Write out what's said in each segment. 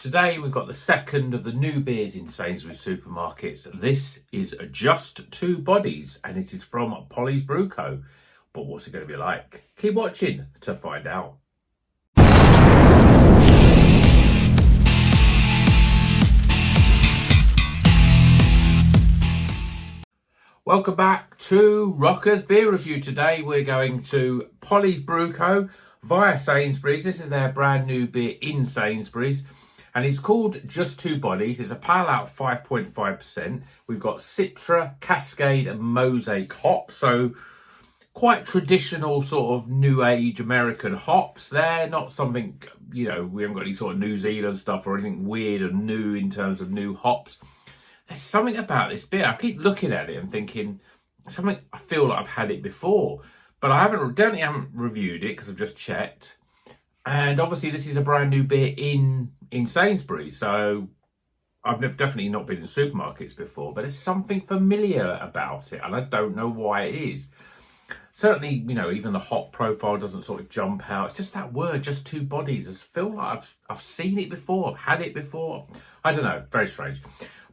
Today we've got the second of the new beers in Sainsbury supermarkets. This is Just Two Bodies and it is from Polly's Brew Co. But what's it going to be like? Keep watching to find out. Welcome back to Rocker's Beer Review. Today we're going to Polly's Brew Co. via Sainsbury's. This is their brand new beer in Sainsbury's. And it's called Just Two Bodies. It's a pale ale 5.5%. We've got Citra, Cascade and Mosaic hops. So quite traditional sort of new age American hops there. Not something, we haven't got any sort of New Zealand stuff or anything weird and new in terms of new hops. There's something about this beer. I keep looking at it and thinking, something I feel like I've had it before. But I definitely haven't reviewed it because I've just checked. And obviously this is a brand new beer in Sainsbury's, so I've definitely not been in supermarkets before, but there's something familiar about it, and I don't know why it is. Certainly, even the hop profile doesn't sort of jump out. It's just that word, Just Two Bodies. I feel like I've seen it before, I've had it before. I don't know, very strange.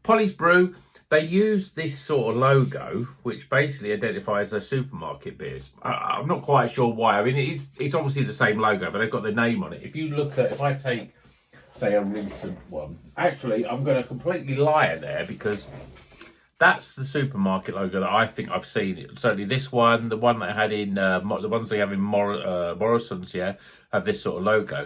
Polly's Brew, they use this sort of logo, which basically identifies their supermarket beers. I'm not quite sure why. I mean, it's obviously the same logo, but they've got the name on it. If I take, say, a recent one, actually, I'm going to completely lie there because that's the supermarket logo that I think I've seen. Certainly this one, the one that I had in, the ones they have in Morrison's, have this sort of logo.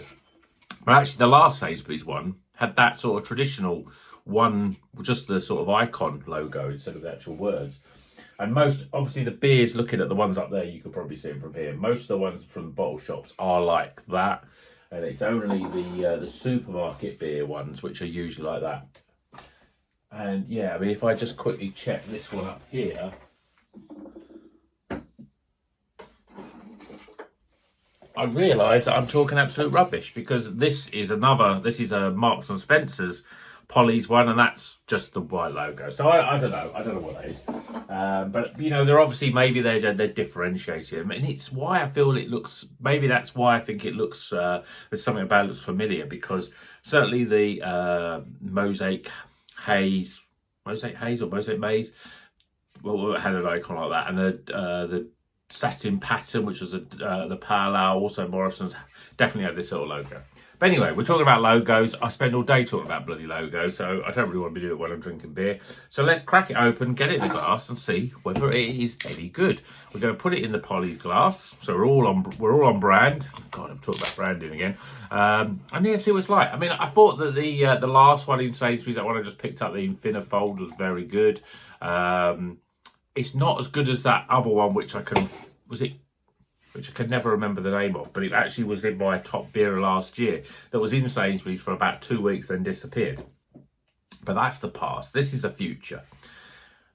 But actually, the last Sainsbury's one had that sort of traditional one, just the sort of icon logo instead of the actual words. And obviously the beers, looking at the ones up there, you could probably see it from here. Most of the ones from the bottle shops are like that. And it's only the supermarket beer ones which are usually like that. And yeah, I mean, if I just quickly check this one up here, I realise that I'm talking absolute rubbish because this is a Marks and Spencer's Polly's one, and that's just the white logo. So I don't know what that is. But they're obviously, maybe they're differentiating them, and it's why I feel it looks. Maybe that's why I think it looks. There's something about it looks familiar because certainly the Mosaic Haze or Mosaic Maze, well, had an icon like that, and the satin pattern, which was the pale ale, also Morrison's, definitely had this sort of logo. But anyway, we're talking about logos. I spend all day talking about bloody logos, so I don't really want to be doing it when I'm drinking beer. So let's crack it open, get it in the glass, and see whether it is any good. We're going to put it in the Polly's glass, so we're all on brand. God, I'm talking about branding again. And yeah, see what it's like. I mean, I thought that the last one in Sainsbury's, that one I just picked up, the Infinifold, was very good. It's not as good as that other one, which I can never remember the name of, but it actually was in my top beer last year that was in Sainsbury's for about 2 weeks, then disappeared. But that's the past. This is the future.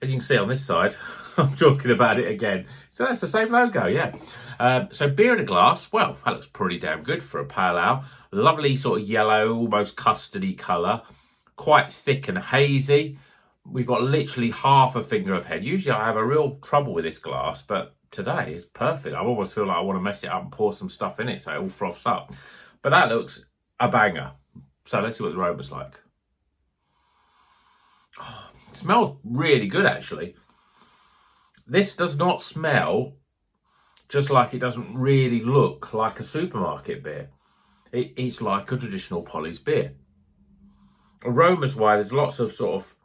As you can see on this side, I'm talking about it again. So that's the same logo, yeah. So beer in a glass, well, that looks pretty damn good for a pale ale. Lovely sort of yellow, almost custardy colour. Quite thick and hazy. We've got literally half a finger of head. Usually I have a real trouble with this glass, but today it's perfect. I almost feel like I want to mess it up and pour some stuff in it so it all froths up. But that looks a banger. So let's see what the aroma's like. Oh, it smells really good, actually. This does not smell just like it doesn't really look like a supermarket beer. It's like a traditional Polly's beer. Aromas wise, there's lots of sort of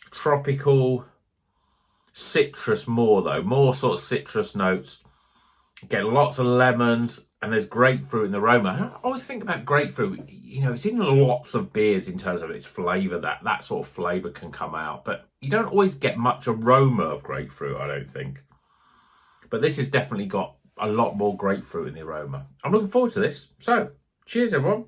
tropical citrus, more sort of citrus notes. Get lots of lemons, and there's grapefruit in the aroma. I always think about grapefruit, it's in lots of beers in terms of its flavour, that sort of flavour can come out, but you don't always get much aroma of grapefruit, I don't think. But this has definitely got a lot more grapefruit in the aroma. I'm looking forward to this. So, cheers everyone.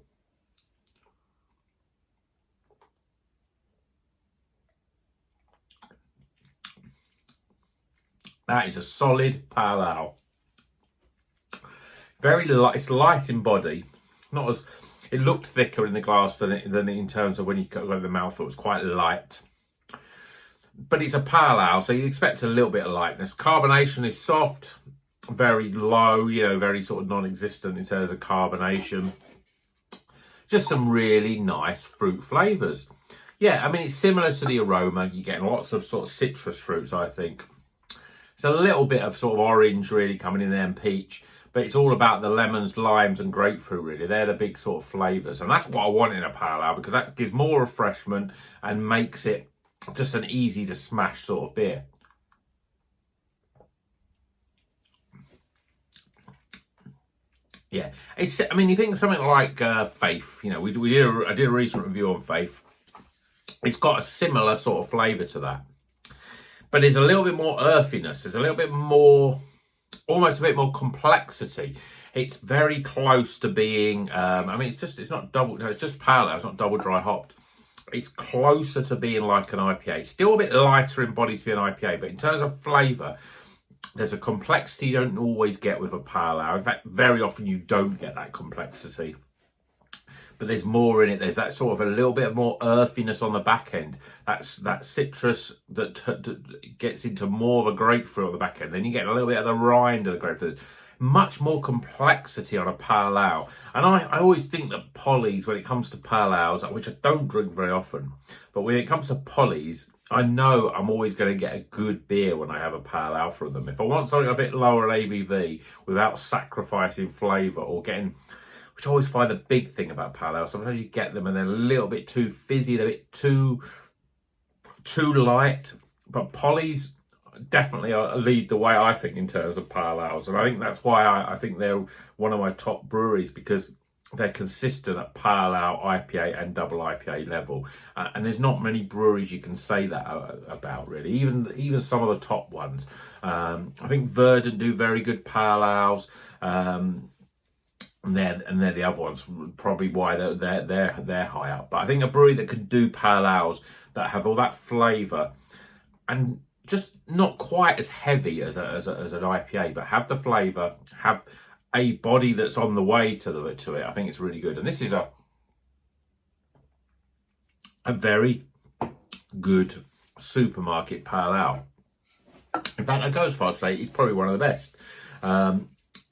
That is a solid pale ale. Very light. It's light in body. Not as it looked thicker in the glass than in terms of when you got it in the mouth. It was quite light. But it's a pale ale, so you expect a little bit of lightness. Carbonation is soft, very low. Very sort of non-existent in terms of carbonation. Just some really nice fruit flavours. Yeah, I mean, it's similar to the aroma. You're getting lots of sort of citrus fruits, I think. It's a little bit of sort of orange really coming in there and peach, but it's all about the lemons, limes and grapefruit really. They're the big sort of flavours, and that's what I want in a pale ale, because that gives more refreshment and makes it just an easy to smash sort of beer. Yeah, I mean, you think something like Faith, you know, I did a recent review on Faith. It's got a similar sort of flavour to that, but there's a little bit more earthiness. There's a little bit more, almost a bit more complexity. It's very close to being, I mean, it's not double, no, it's just pale ale, it's not double dry hopped. It's closer to being like an IPA. Still a bit lighter in body to be an IPA, but in terms of flavour, there's a complexity you don't always get with a pale ale. In fact, very often you don't get that complexity. But there's more in it. There's that sort of a little bit more earthiness on the back end. That's that citrus that gets into more of a grapefruit on the back end. Then you get a little bit of the rind of the grapefruit. Much more complexity on a pale ale. And I always think that Polly's, when it comes to pale ales, which I don't drink very often, but when it comes to Polly's, I know I'm always going to get a good beer when I have a pale ale from them. If I want something a bit lower ABV without sacrificing flavour or getting, which I always find the big thing about pale ale, sometimes you get them and they're a little bit too fizzy, they're a bit too light. But Polly's definitely lead the way, I think, in terms of pale ales. And I think that's why I think they're one of my top breweries, because they're consistent at pale ale, IPA and double IPA level. And there's not many breweries you can say that about, really. Even some of the top ones. I think Verdant do very good pale ales. And they're the other ones, probably why they're high up. But I think a brewery that can do pale ales that have all that flavour and just not quite as heavy as an IPA, but have the flavour, have a body that's on the way to it. I think it's really good. And this is a very good supermarket pale ale. In fact, I go as far as to say it's probably one of the best.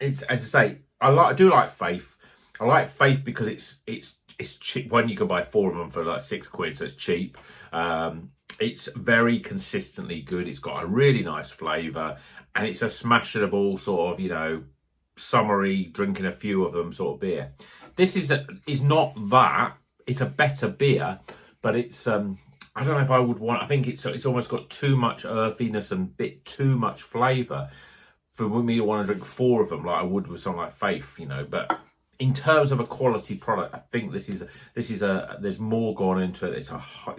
It's, as I say, I do like Faith. I like Faith because it's cheap. When you can buy 4 of them for like £6, so it's cheap. It's very consistently good. It's got a really nice flavour, and it's a smashable sort of, you know, summery, drinking a few of them sort of beer. This is not that. It's a better beer, but it's I don't know if I would want. I think it's almost got too much earthiness and a bit too much flavour for me to want to drink 4 of them like I would with something like Faith, you know. But in terms of a quality product, I think this is there's more gone into it. It's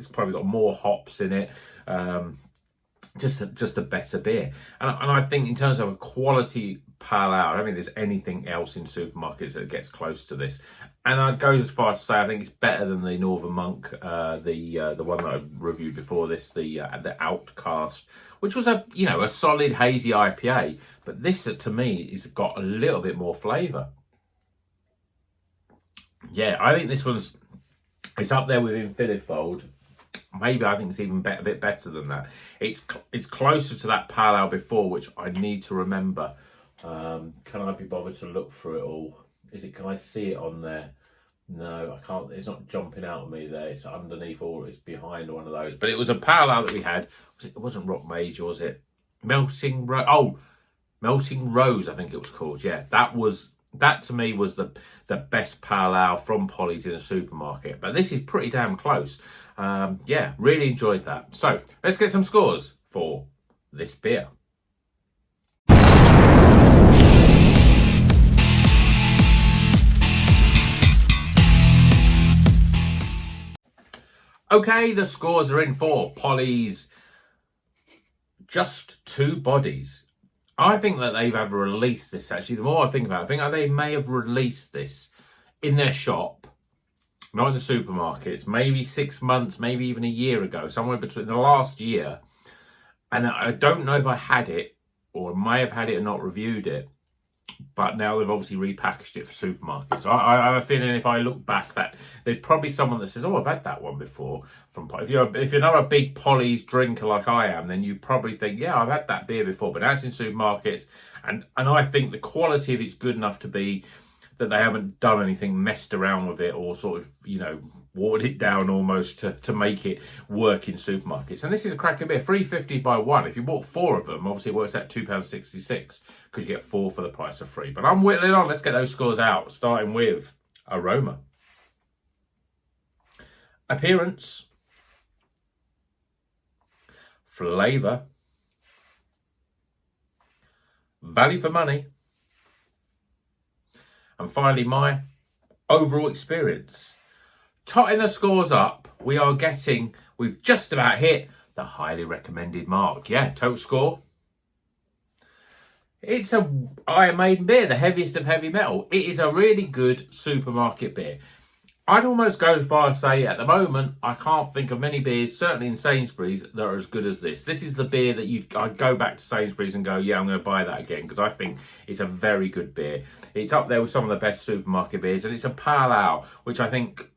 probably got more hops in it. Just a better beer. And I think in terms of a quality pale ale, I don't think there's anything else in supermarkets that gets close to this. And I'd go as far as to say I think it's better than the Northern Monk, the one that I reviewed before this, the Outcast, which was a solid hazy IPA. But this, to me, has got a little bit more flavour. Yeah, I think this it's up there with Infinifold. Maybe I think it's even a bit better than that. It's closer to that pale ale before, which I need to remember. Can I be bothered to look through it all? Can I see it on there? No, I can't. It's not jumping out at me there. It's underneath, or it's behind one of those. But it was a pale ale that we had. It wasn't Rock Major, was it? Melting Rose, I think it was called. Yeah, that to me was the best pale ale from Polly's in a supermarket. But this is pretty damn close. Yeah, really enjoyed that. So let's get some scores for this beer. Okay, the scores are in for Polly's Just Two Bodies. I think that they've ever released this, actually. The more I think about it, I think they may have released this in their shop, not in the supermarkets, maybe 6 months, maybe even a year ago, somewhere between the last year. And I don't know if I had it, or I may have had it and not reviewed it. But now they've obviously repackaged it for supermarkets. I have a feeling if I look back that there's probably someone that says, "Oh, I've had that one before." If you're not a big Polly's drinker like I am, then you probably think, "Yeah, I've had that beer before." But now it's in supermarkets, and I think the quality of it's good enough to be that they haven't done anything, messed around with it, or sort of, you know, watered it down almost to make it work in supermarkets. And this is a cracking beer, £3.50 by one. If you bought 4 of them, obviously it works out £2.66 because you get 4 for the price of 3. But I'm whittling on. Let's get those scores out, starting with aroma, appearance, flavour, value for money, and finally my overall experience. Totting the scores up, we've just about hit the highly recommended mark. Yeah, total score. It's a Iron Maiden beer, the heaviest of heavy metal. It is a really good supermarket beer. I'd almost go as far as say at the moment, I can't think of many beers, certainly in Sainsbury's, that are as good as this. This is the beer that I'd go back to Sainsbury's and go, yeah, I'm going to buy that again, because I think it's a very good beer. It's up there with some of the best supermarket beers, and it's a pale ale, which I think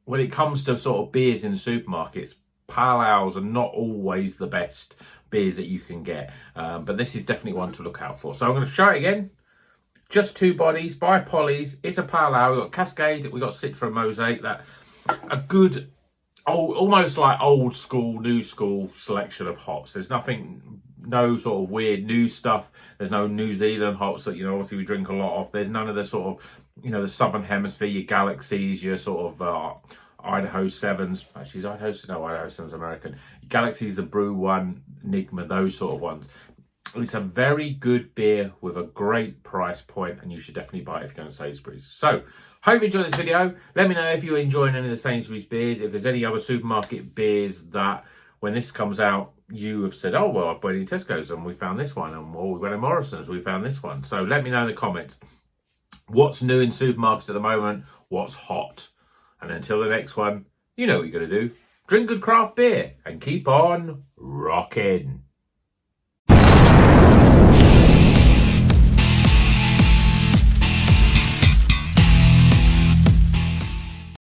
when it comes to sort of beers in supermarkets, pale ales are not always the best beers that you can get. But this is definitely one to look out for. So I'm going to show it again. Just 2 bodies by Polly's. It's a pale ale. We've got Cascade, we've got Citra Mosaic. That a good, almost like old school, new school selection of hops. There's nothing, no sort of weird new stuff. There's no New Zealand hops that, you know, obviously we drink a lot of. There's none of the sort of, you know, the Southern Hemisphere, your Galaxies, your sort of Idaho 7s. Actually, is Idaho 7's American. Galaxies, the Brew one, Enigma, those sort of ones. It's a very good beer with a great price point, and you should definitely buy it if you're going to Sainsbury's. So, hope you enjoyed this video. Let me know if you're enjoying any of the Sainsbury's beers. If there's any other supermarket beers that, when this comes out, you have said, oh, well, I've bought in Tesco's and we found this one. And we went to Morrison's, we found this one. So, let me know in the comments. What's new in supermarkets at the moment? What's hot? And until the next one, you know what you're going to do. Drink good craft beer and keep on rocking.